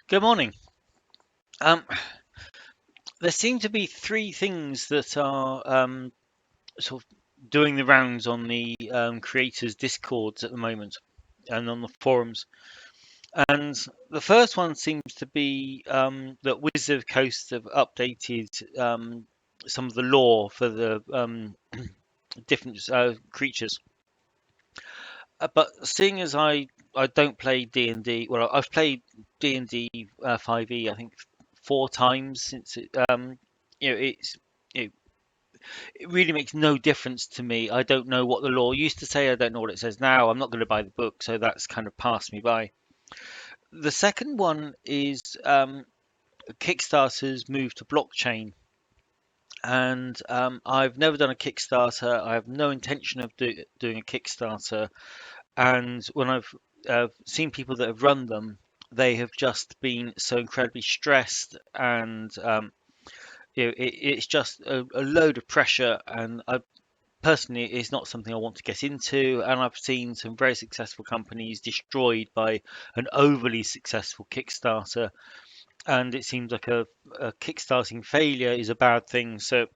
Good morning. Um, there seem to be three things that are sort of doing the rounds on the creators' discords at the moment and on the forums. And the first one seems to be that Wizards of the Coast have updated some of the lore for the different creatures. But seeing as I don't play D&D, well, I've played D&D 5e, I think, four times since it's it, it really makes no difference to me. I don't know what the law used to say. I don't know what it says now. I'm not going to buy the book, so that's kind of passed me by. The second one is Kickstarter's move to blockchain, and I've never done a Kickstarter. I have no intention of doing a Kickstarter. And when I've seen people that have run them, they have just been so incredibly stressed, and it's just a load of pressure. And I personally, it's not something I want to get into. And I've seen some very successful companies destroyed by an overly successful Kickstarter, and it seems like a kickstarting failure is a bad thing. So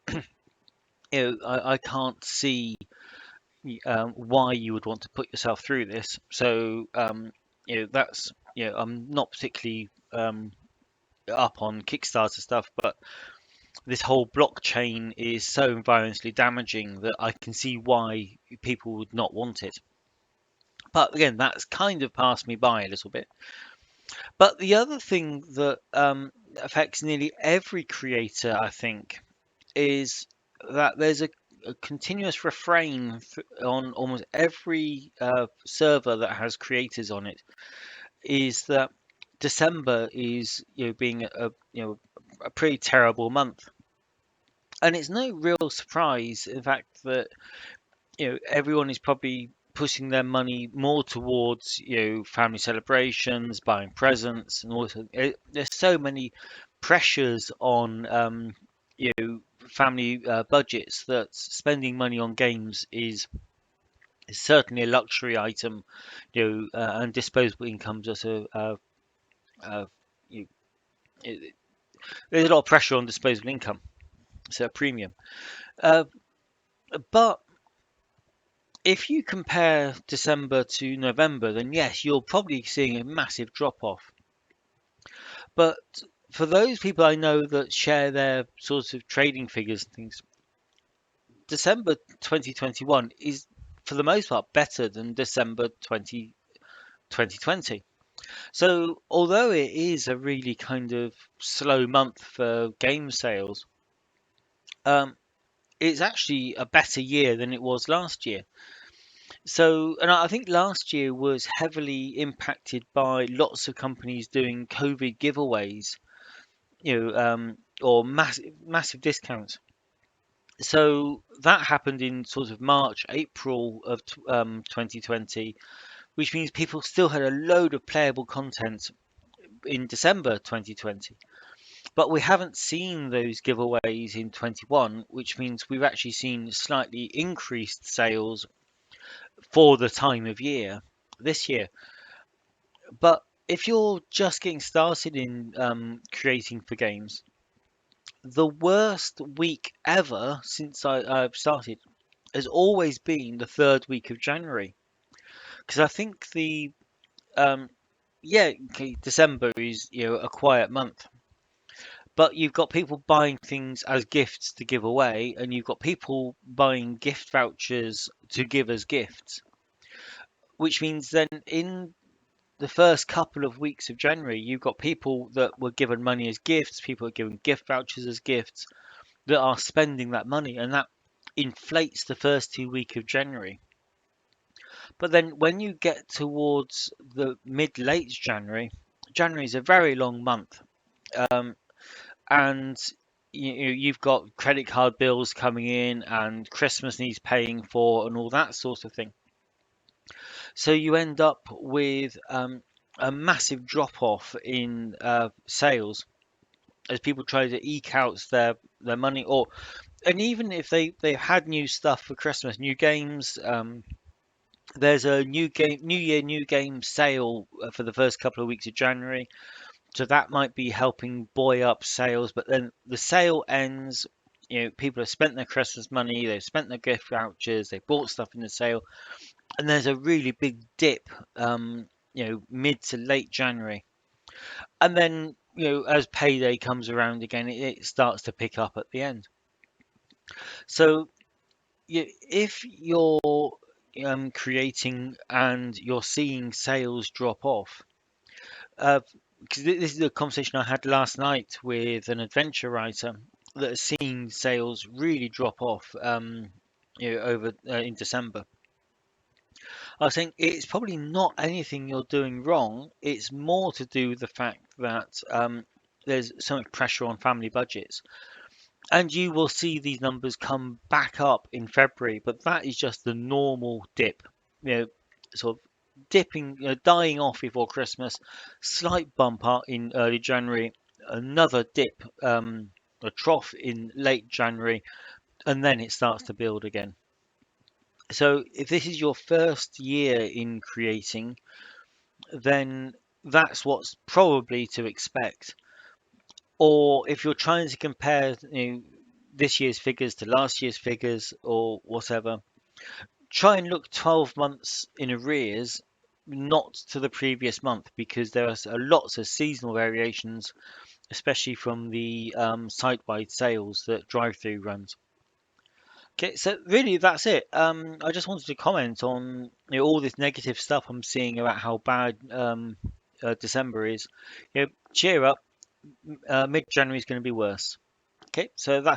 I can't see why you would want to put yourself through this. So that's I'm not particularly up on Kickstarter stuff, but this whole blockchain is so environmentally damaging that I can see why people would not want it. But again, that's kind of passed me by a little bit. But the other thing that affects nearly every creator, I think, is that there's a continuous refrain on almost every server that has creators on it, is that December is being a pretty terrible month. And it's no real surprise, in fact, that everyone is probably putting their money more towards family celebrations, buying presents, and also there's so many pressures on family budgets that spending money on games is certainly a luxury item, and disposable income just uh, you, it, there's a lot of pressure on disposable income, so a premium. Uh, but if you compare December to November, then yes, you're probably seeing a massive drop off. But for those people I know that share their sorts of trading figures and things, December 2021 is for the most part better than December 2020. So although it is a really kind of slow month for game sales, um, it's actually a better year than it was last year. So, and I think last year was heavily impacted by lots of companies doing COVID giveaways, or massive discounts. So that happened in sort of March, April of 2020, which means people still had a load of playable content in December 2020. But we haven't seen those giveaways in 21, which means we've actually seen slightly increased sales for the time of year this year. But if you're just getting started in creating for games, the worst week ever since I've started has always been the third week of January. Because I think um, yeah, okay, December is a quiet month, but you've got people buying things as gifts to give away, and you've got people buying gift vouchers to give as gifts, which means then in the first couple of weeks of January, you've got people that were given money as gifts, people are given gift vouchers as gifts that are spending that money, and that inflates the first 2 weeks of January. But then when you get towards the mid late January, January is a very long month, um, and you've got credit card bills coming in, and Christmas needs paying for, and all that sort of thing. So you end up with a massive drop off in sales as people try to eke out their money, or and even if they had new stuff for Christmas, new games. There's a new year, new game sale for the first couple of weeks of January. So that might be helping buoy up sales, but then the sale ends. People have spent their Christmas money, they've spent their gift vouchers, they bought stuff in the sale, and there's a really big dip, mid to late January. And then, as payday comes around again, it starts to pick up at the end. So if you're creating and you're seeing sales drop off, uh, because this is a conversation I had last night with an adventure writer that has seen sales really drop off, over in December. I was saying it's probably not anything you're doing wrong. It's more to do with the fact that there's so much pressure on family budgets. And you will see these numbers come back up in February, but that is just the normal dip. You know, sort of dipping, dying off before Christmas, slight bump up in early January, another dip, a trough in late January, and then it starts to build again. So if this is your first year in creating, then that's what's probably to expect. Or if you're trying to compare, this year's figures to last year's figures or whatever, try and look 12 months in arrears, not to the previous month, because there are lots of seasonal variations, especially from the site-wide sales that drive-through runs. Okay, so really that's it. I just wanted to comment on all this negative stuff I'm seeing about how bad December is. Cheer up. Mid-January is going to be worse. Okay, so that's